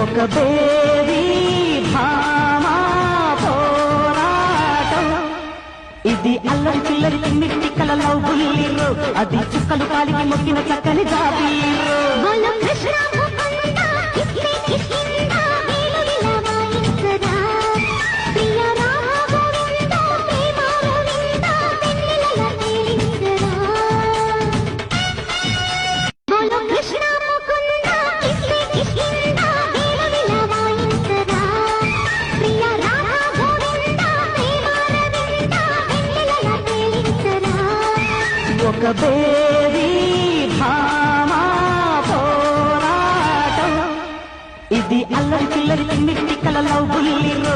ఒక బేరీ భామా పోరాటం ఇది అల్లరి పిల్లరి మిట్టి కలలో బుల్లిరు అది చుక్కలు కాలికి మొక్కిన చక్కని జాబీరు ఒక బేరీ భామా పోరాటం ఇది అల్లరి పిల్లరి మిట్టి కలలో బుల్లిరు